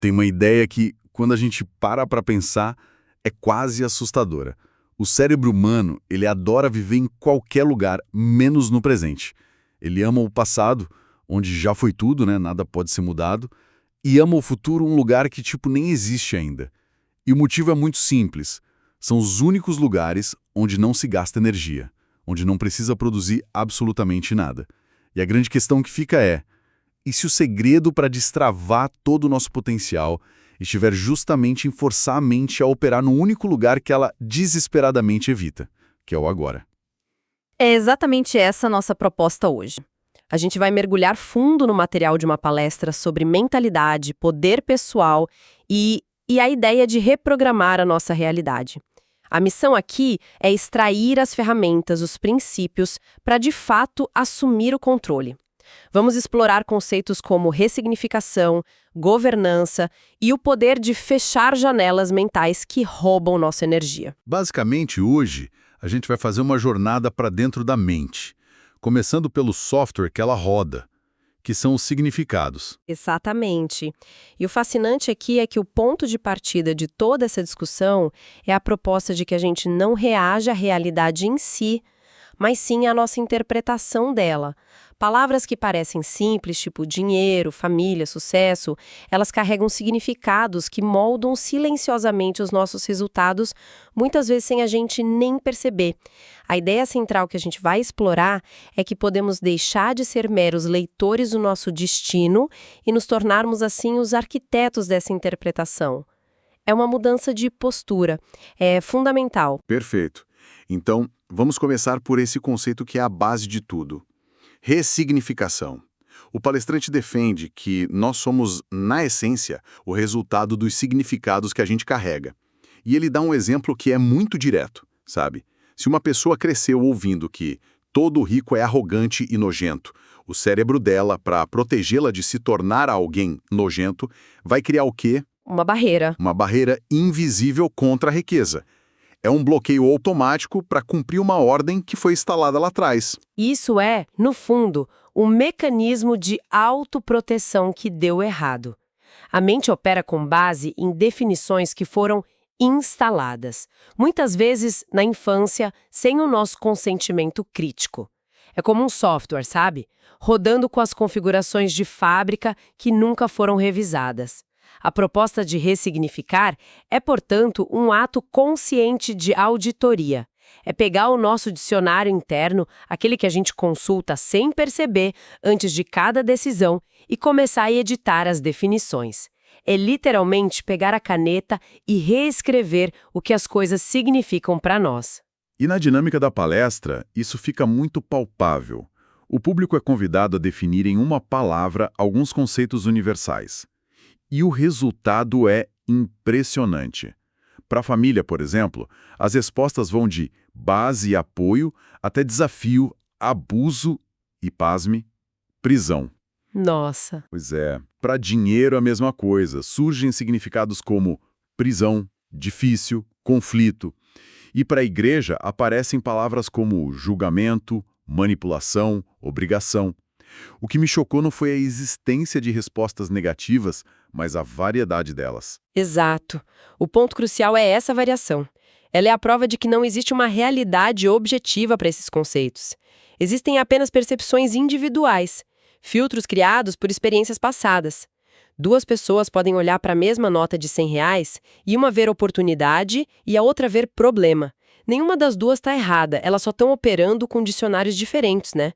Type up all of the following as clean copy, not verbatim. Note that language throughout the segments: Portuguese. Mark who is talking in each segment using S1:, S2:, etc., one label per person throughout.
S1: Tem uma ideia que, quando a gente para pensar, é quase assustadora. O cérebro humano, ele adora viver em qualquer lugar, menos no presente. Ele ama o passado, onde já foi tudo, né? Nada pode ser mudado, e ama o futuro, um lugar que, tipo, nem existe ainda. E o motivo é muito simples. São os únicos lugares onde não se gasta energia, onde não precisa produzir absolutamente nada. E a grande questão que fica é: e se o segredo para destravar todo o nosso potencial estiver justamente em forçar a mente a operar no único lugar que ela desesperadamente evita, que é o agora?
S2: É exatamente essa a nossa proposta hoje. A gente vai mergulhar fundo no material de uma palestra sobre mentalidade, poder pessoal e a ideia de reprogramar a nossa realidade. A missão aqui é extrair as ferramentas, os princípios, para de fato assumir o controle. Vamos explorar conceitos como ressignificação, governança e o poder de fechar janelas mentais que roubam nossa energia.
S1: Basicamente, hoje, a gente vai fazer uma jornada para dentro da mente, começando pelo software que ela roda, que são os significados.
S2: Exatamente. E o fascinante aqui é que o ponto de partida de toda essa discussão é a proposta de que a gente não reaja à realidade em si, mas sim à nossa interpretação dela. Palavras que parecem simples, tipo dinheiro, família, sucesso, elas carregam significados que moldam silenciosamente os nossos resultados, muitas vezes sem a gente nem perceber. A ideia central que a gente vai explorar é que podemos deixar de ser meros leitores do nosso destino e nos tornarmos, assim, os arquitetos dessa interpretação. É uma mudança de postura. É fundamental.
S1: Perfeito. Então, vamos começar por esse conceito que é a base de tudo: ressignificação. O palestrante defende que nós somos, na essência, o resultado dos significados que a gente carrega. E ele dá um exemplo que é muito direto, sabe? Se uma pessoa cresceu ouvindo que todo rico é arrogante e nojento, o cérebro dela, para protegê-la de se tornar alguém nojento, vai criar o quê?
S2: Uma barreira.
S1: Uma barreira invisível contra a riqueza. É um bloqueio automático para cumprir uma ordem que foi instalada lá atrás.
S2: Isso é, no fundo, um mecanismo de autoproteção que deu errado. A mente opera com base em definições que foram instaladas, muitas vezes na infância, sem o nosso consentimento crítico. É como um software, sabe? Rodando com as configurações de fábrica que nunca foram revisadas. A proposta de ressignificar é, portanto, um ato consciente de auditoria. É pegar o nosso dicionário interno, aquele que a gente consulta sem perceber antes de cada decisão, e começar a editar as definições. É literalmente pegar a caneta e reescrever o que as coisas significam para nós.
S1: E na dinâmica da palestra, isso fica muito palpável. O público é convidado a definir em uma palavra alguns conceitos universais. E o resultado é impressionante. Para a família, por exemplo, as respostas vão de base e apoio até desafio, abuso e, pasme, prisão.
S2: Nossa!
S1: Pois é. Para dinheiro, a mesma coisa. Surgem significados como prisão, difícil, conflito. E para a igreja, aparecem palavras como julgamento, manipulação, obrigação. O que me chocou não foi a existência de respostas negativas, mas a variedade delas.
S2: Exato. O ponto crucial é essa variação. Ela é a prova de que não existe uma realidade objetiva para esses conceitos. Existem apenas percepções individuais, filtros criados por experiências passadas. Duas pessoas podem olhar para a mesma nota de R$ 100 e uma ver oportunidade e a outra ver problema. Nenhuma das duas está errada, elas só estão operando com dicionários diferentes, né?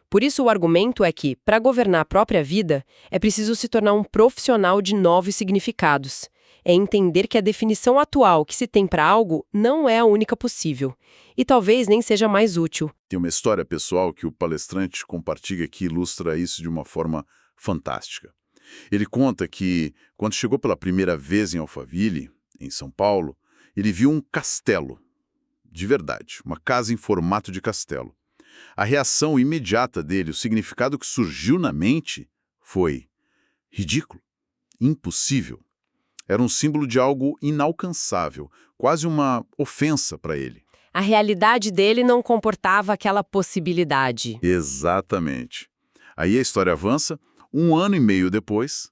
S2: Por isso, o argumento é que, para governar a própria vida, é preciso se tornar um profissional de novos significados. É entender que a definição atual que se tem para algo não é a única possível. E talvez nem seja mais útil.
S1: Tem uma história pessoal que o palestrante compartilha que ilustra isso de uma forma fantástica. Ele conta que, quando chegou pela primeira vez em Alphaville, em São Paulo, ele viu um castelo. De verdade, uma casa em formato de castelo. A reação imediata dele, o significado que surgiu na mente, foi ridículo, impossível. Era um símbolo de algo inalcançável, quase uma ofensa para ele.
S2: A realidade dele não comportava aquela possibilidade.
S1: Exatamente. Aí a história avança. 1 ano e meio depois,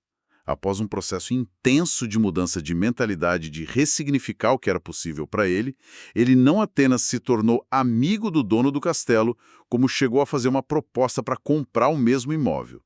S1: Após um processo intenso de mudança de mentalidade, de ressignificar o que era possível para ele, ele não apenas se tornou amigo do dono do castelo, como chegou a fazer uma proposta para comprar o mesmo imóvel.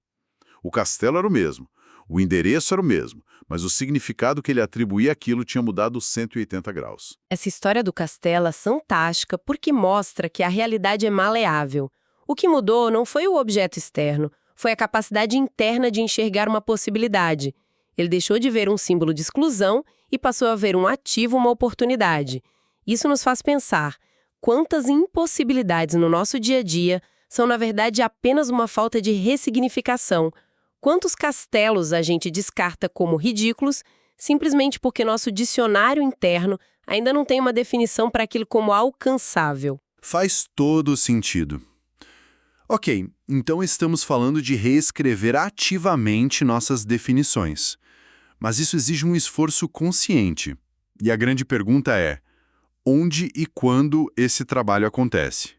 S1: O castelo era o mesmo, o endereço era o mesmo, mas o significado que ele atribuía àquilo tinha mudado 180 graus.
S2: Essa história do castelo é fantástica porque mostra que a realidade é maleável. O que mudou não foi o objeto externo, foi a capacidade interna de enxergar uma possibilidade. Ele deixou de ver um símbolo de exclusão e passou a ver um ativo, uma oportunidade. Isso nos faz pensar quantas impossibilidades no nosso dia a dia são, na verdade, apenas uma falta de ressignificação. Quantos castelos a gente descarta como ridículos simplesmente porque nosso dicionário interno ainda não tem uma definição para aquilo como alcançável?
S3: Faz todo sentido. Ok, então estamos falando de reescrever ativamente nossas definições. Mas isso exige um esforço consciente. E a grande pergunta é: onde e quando esse trabalho acontece?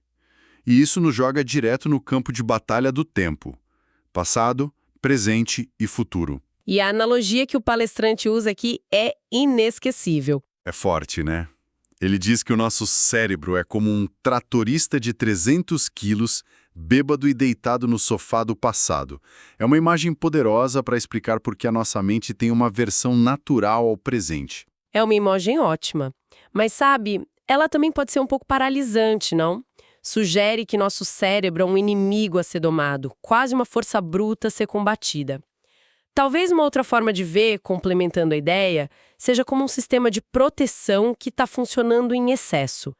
S3: E isso nos joga direto no campo de batalha do tempo: passado, presente e futuro.
S2: E a analogia que o palestrante usa aqui é inesquecível.
S3: É forte, né? Ele diz que o nosso cérebro é como um tratorista de 300 quilos, bêbado e deitado no sofá do passado. É uma imagem poderosa para explicar por que a nossa mente tem uma versão natural ao presente.
S2: É uma imagem ótima. Mas sabe, ela também pode ser um pouco paralisante, não? Sugere que nosso cérebro é um inimigo a ser domado, quase uma força bruta a ser combatida. Talvez uma outra forma de ver, complementando a ideia, seja como um sistema de proteção que está funcionando em excesso.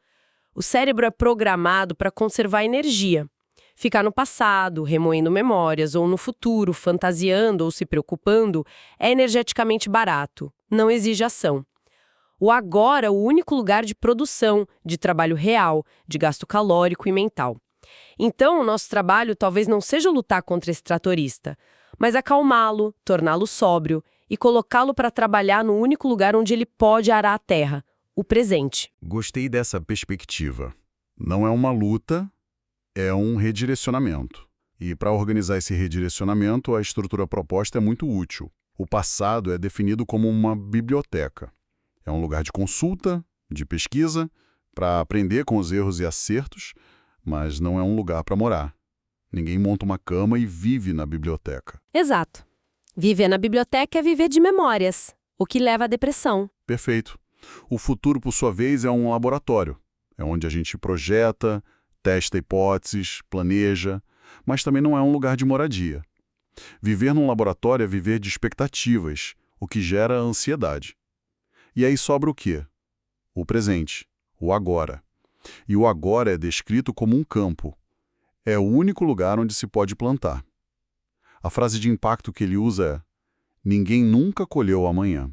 S2: O cérebro é programado para conservar energia. Ficar no passado, remoendo memórias, ou no futuro, fantasiando ou se preocupando, é energeticamente barato, não exige ação. O agora é o único lugar de produção, de trabalho real, de gasto calórico e mental. Então, o nosso trabalho talvez não seja lutar contra esse tratorista, mas acalmá-lo, torná-lo sóbrio e colocá-lo para trabalhar no único lugar onde ele pode arar a terra, o presente.
S1: Gostei dessa perspectiva. Não é uma luta, é um redirecionamento. E para organizar esse redirecionamento, a estrutura proposta é muito útil. O passado é definido como uma biblioteca. É um lugar de consulta, de pesquisa, para aprender com os erros e acertos, mas não é um lugar para morar. Ninguém monta uma cama e vive na biblioteca.
S2: Exato. Viver na biblioteca é viver de memórias, o que leva à depressão.
S1: Perfeito. O futuro, por sua vez, é um laboratório. É onde a gente projeta, testa hipóteses, planeja, mas também não é um lugar de moradia. Viver num laboratório é viver de expectativas, o que gera ansiedade. E aí sobra o quê? O presente, o agora. E o agora é descrito como um campo. É o único lugar onde se pode plantar. A frase de impacto que ele usa é: ninguém nunca colheu o amanhã.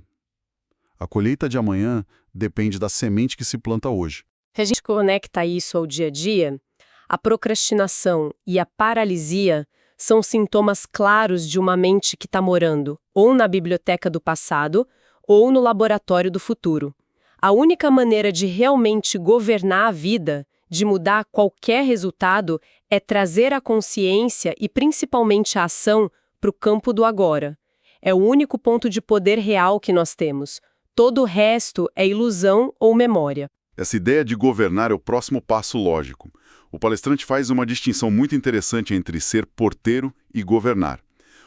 S1: A colheita de amanhã depende da semente que se planta hoje.
S2: Se a gente conecta isso ao dia a dia, a procrastinação e a paralisia são sintomas claros de uma mente que está morando ou na biblioteca do passado ou no laboratório do futuro. A única maneira de realmente governar a vida, de mudar qualquer resultado, é trazer a consciência e principalmente a ação para o campo do agora. É o único ponto de poder real que nós temos. Todo o resto é ilusão ou memória.
S1: Essa ideia de governar é o próximo passo lógico. O palestrante faz uma distinção muito interessante entre ser porteiro e governar.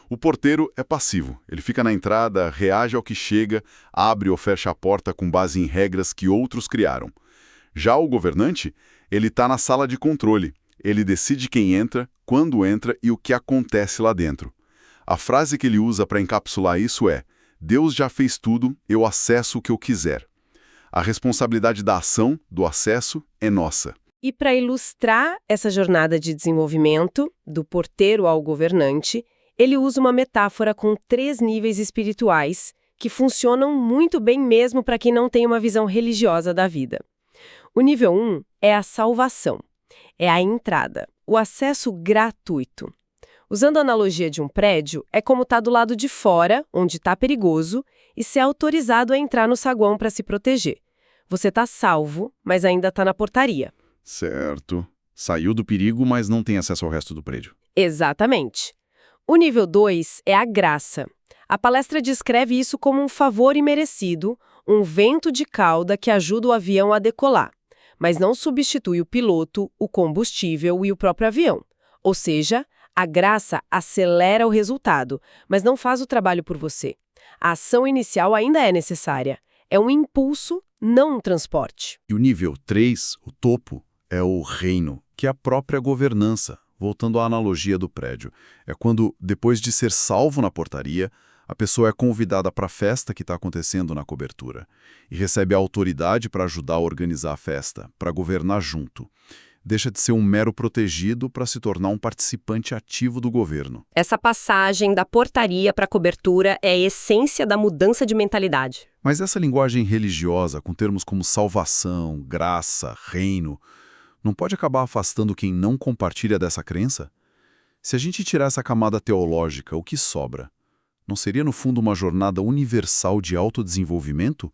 S1: O porteiro é passivo, ele fica na entrada, reage ao que chega, abre ou fecha a porta com base em regras que outros criaram. Já o governante, ele está na sala de controle, ele decide quem entra, quando entra e o que acontece lá dentro. A frase que ele usa para encapsular isso é: Deus já fez tudo, eu acesso o que eu quiser. A responsabilidade da ação, do acesso, é nossa.
S2: E para ilustrar essa jornada de desenvolvimento, do porteiro ao governante, ele usa uma metáfora com 3 níveis espirituais que funcionam muito bem mesmo para quem não tem uma visão religiosa da vida. O nível 1 é a salvação, é a entrada, o acesso gratuito. Usando a analogia de um prédio, é como estar do lado de fora, onde está perigoso, e ser autorizado a entrar no saguão para se proteger. Você está salvo, mas ainda está na portaria.
S1: Certo. Saiu do perigo, mas não tem acesso ao resto do prédio.
S2: Exatamente. O nível 2 é a graça. A palestra descreve isso como um favor imerecido, um vento de cauda que ajuda o avião a decolar, mas não substitui o piloto, o combustível e o próprio avião. Ou seja, a graça acelera o resultado, mas não faz o trabalho por você. A ação inicial ainda é necessária. É um impulso, não um transporte.
S3: E o nível 3, o topo, é o reino, que é a própria governança. Voltando à analogia do prédio, é quando, depois de ser salvo na portaria, a pessoa é convidada para a festa que está acontecendo na cobertura e recebe a autoridade para ajudar a organizar a festa, para governar junto. Deixa de ser um mero protegido para se tornar um participante ativo do governo.
S2: Essa passagem da portaria para a cobertura é a essência da mudança de mentalidade.
S3: Mas essa linguagem religiosa, com termos como salvação, graça, reino, não pode acabar afastando quem não compartilha dessa crença? Se a gente tirar essa camada teológica, o que sobra? Não seria, no fundo, uma jornada universal de autodesenvolvimento?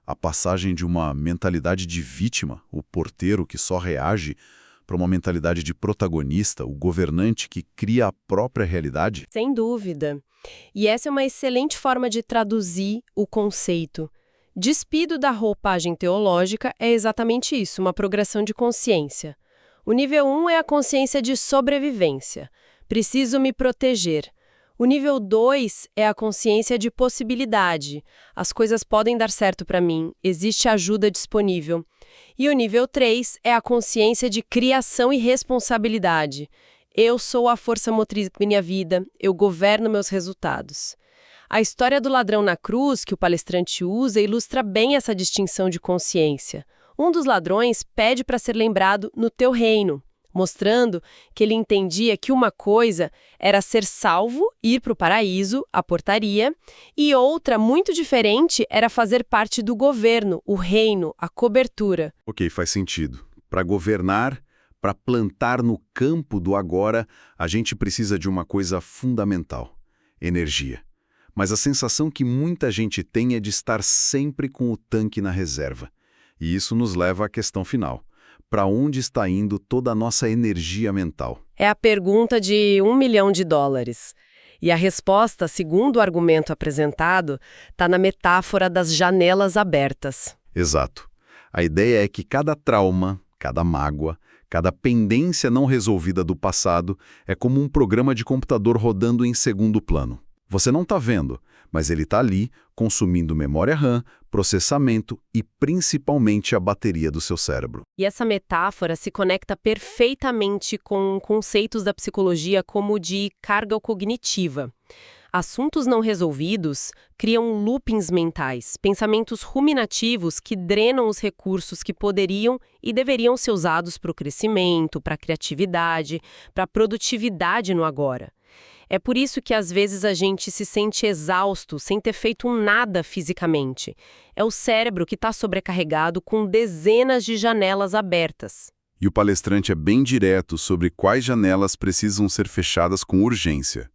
S3: A passagem de uma mentalidade de vítima, o porteiro que só reage, para uma mentalidade de protagonista, o governante que cria a própria realidade?
S2: Sem dúvida. E essa é uma excelente forma de traduzir o conceito. Despido da roupagem teológica é exatamente isso, uma progressão de consciência. O nível 1 é a consciência de sobrevivência. Preciso me proteger. O nível 2 é a consciência de possibilidade. As coisas podem dar certo para mim, existe ajuda disponível. E o nível 3 é a consciência de criação e responsabilidade. Eu sou a força motriz da minha vida, eu governo meus resultados. A história do ladrão na cruz, que o palestrante usa, ilustra bem essa distinção de consciência. Um dos ladrões pede para ser lembrado no teu reino, mostrando que ele entendia que uma coisa era ser salvo, ir para o paraíso, a portaria, e outra, muito diferente, era fazer parte do governo, o reino, a cobertura.
S3: Ok, faz sentido. Para governar, para plantar no campo do agora, a gente precisa de uma coisa fundamental: energia. Mas a sensação que muita gente tem é de estar sempre com o tanque na reserva. E isso nos leva à questão final. Para onde está indo toda a nossa energia mental?
S2: É a pergunta de $1 milhão. E a resposta, segundo o argumento apresentado, está na metáfora das janelas abertas.
S3: Exato. A ideia é que cada trauma, cada mágoa, cada pendência não resolvida do passado é como um programa de computador rodando em segundo plano. Você não está vendo, mas ele está ali, consumindo memória RAM, processamento e principalmente a bateria do seu cérebro.
S2: E essa metáfora se conecta perfeitamente com conceitos da psicologia como o de carga cognitiva. Assuntos não resolvidos criam loopings mentais, pensamentos ruminativos que drenam os recursos que poderiam e deveriam ser usados para o crescimento, para a criatividade, para a produtividade no agora. É por isso que às vezes a gente se sente exausto sem ter feito nada fisicamente. É o cérebro que está sobrecarregado com dezenas de janelas abertas.
S3: E o palestrante é bem direto sobre quais janelas precisam ser fechadas com urgência.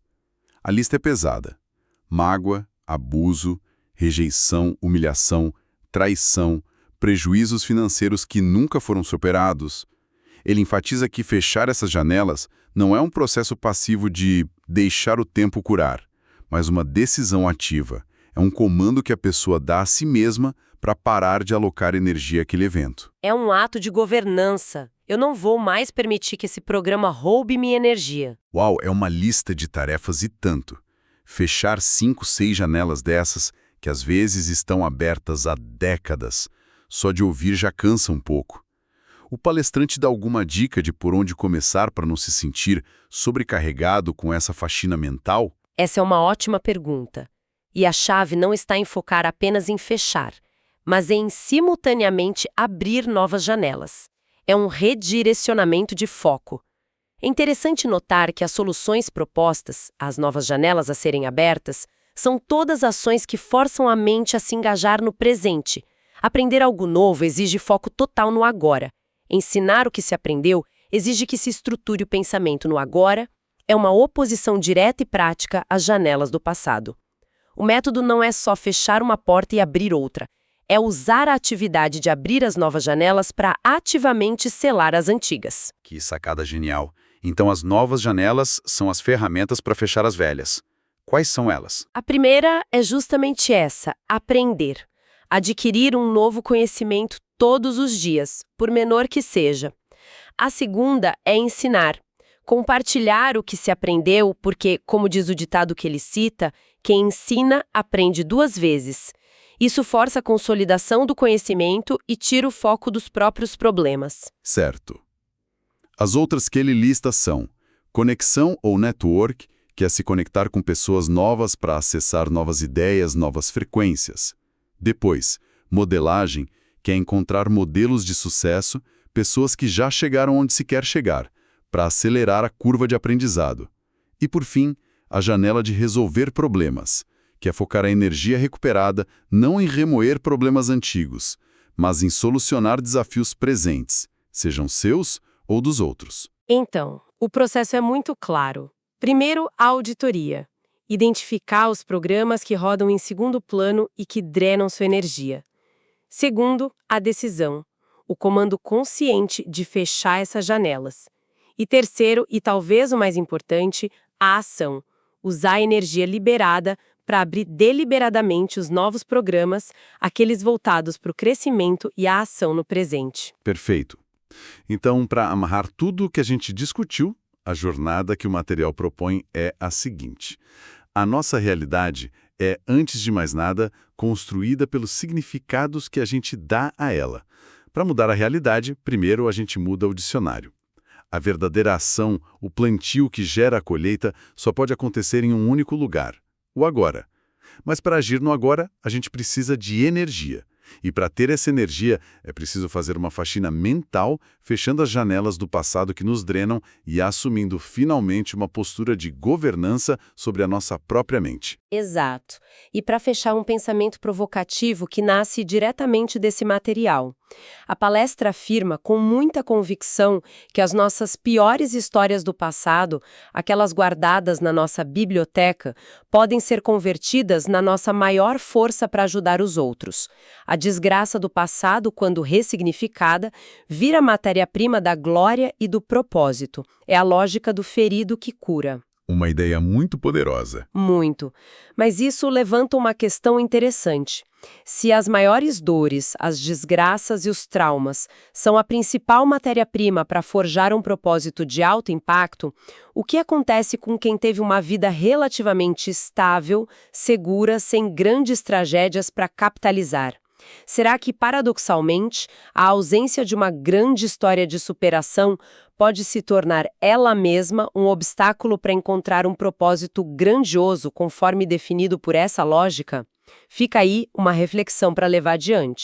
S3: A lista é pesada: mágoa, abuso, rejeição, humilhação, traição, prejuízos financeiros que nunca foram superados. Ele enfatiza que fechar essas janelas não é um processo passivo de deixar o tempo curar, mas uma decisão ativa. É um comando que a pessoa dá a si mesma para parar de alocar energia àquele evento.
S2: É um ato de governança. Eu não vou mais permitir que esse programa roube minha energia.
S3: Uau, é uma lista de tarefas e tanto. Fechar 5, 6 janelas dessas, que às vezes estão abertas há décadas. Só de ouvir já cansa um pouco. O palestrante dá alguma dica de por onde começar para não se sentir sobrecarregado com essa faxina mental?
S2: Essa é uma ótima pergunta. E a chave não está em focar apenas em fechar, mas em simultaneamente abrir novas janelas. É um redirecionamento de foco. É interessante notar que as soluções propostas, as novas janelas a serem abertas, são todas ações que forçam a mente a se engajar no presente. Aprender algo novo exige foco total no agora. Ensinar o que se aprendeu exige que se estruture o pensamento no agora. É uma oposição direta e prática às janelas do passado. O método não é só fechar uma porta e abrir outra. É usar a atividade de abrir as novas janelas para ativamente selar as antigas.
S3: Que sacada genial! Então as novas janelas são as ferramentas para fechar as velhas.
S1: Quais são elas?
S2: A primeira é justamente essa: aprender. Adquirir um novo conhecimento todos os dias, por menor que seja. A segunda é ensinar. Compartilhar o que se aprendeu, porque, como diz o ditado que ele cita, quem ensina aprende 2 vezes. Isso força a consolidação do conhecimento e tira o foco dos próprios problemas.
S1: Certo. As outras que ele lista são conexão ou network, que é se conectar com pessoas novas para acessar novas ideias, novas frequências. Depois, modelagem, que é encontrar modelos de sucesso, pessoas que já chegaram onde se quer chegar, para acelerar a curva de aprendizado. E, por fim, a janela de resolver problemas, que é focar a energia recuperada não em remoer problemas antigos, mas em solucionar desafios presentes, sejam seus ou dos outros.
S2: Então, o processo é muito claro. Primeiro, a auditoria. Identificar os programas que rodam em segundo plano e que drenam sua energia. Segundo, a decisão. O comando consciente de fechar essas janelas. E terceiro, e talvez o mais importante, a ação. Usar a energia liberada para abrir deliberadamente os novos programas, aqueles voltados para o crescimento e a ação no presente.
S1: Perfeito. Então, para amarrar tudo o que a gente discutiu, a jornada que o material propõe é a seguinte: a nossa realidade é, antes de mais nada, construída pelos significados que a gente dá a ela. Para mudar a realidade, primeiro a gente muda o dicionário. A verdadeira ação, o plantio que gera a colheita, só pode acontecer em um único lugar, o agora. Mas para agir no agora, a gente precisa de energia. E para ter essa energia, é preciso fazer uma faxina mental, fechando as janelas do passado que nos drenam e assumindo finalmente uma postura de governança sobre a nossa própria mente.
S2: Exato. E para fechar, um pensamento provocativo que nasce diretamente desse material. A palestra afirma com muita convicção que as nossas piores histórias do passado, aquelas guardadas na nossa biblioteca, podem ser convertidas na nossa maior força para ajudar os outros. A desgraça do passado, quando ressignificada, vira matéria-prima da glória e do propósito. É a lógica do ferido que cura.
S1: Uma ideia muito poderosa.
S2: Muito. Mas isso levanta uma questão interessante. Se as maiores dores, as desgraças e os traumas são a principal matéria-prima para forjar um propósito de alto impacto, o que acontece com quem teve uma vida relativamente estável, segura, sem grandes tragédias para capitalizar? Será que, paradoxalmente, a ausência de uma grande história de superação pode se tornar ela mesma um obstáculo para encontrar um propósito grandioso conforme definido por essa lógica? Fica aí uma reflexão para levar adiante.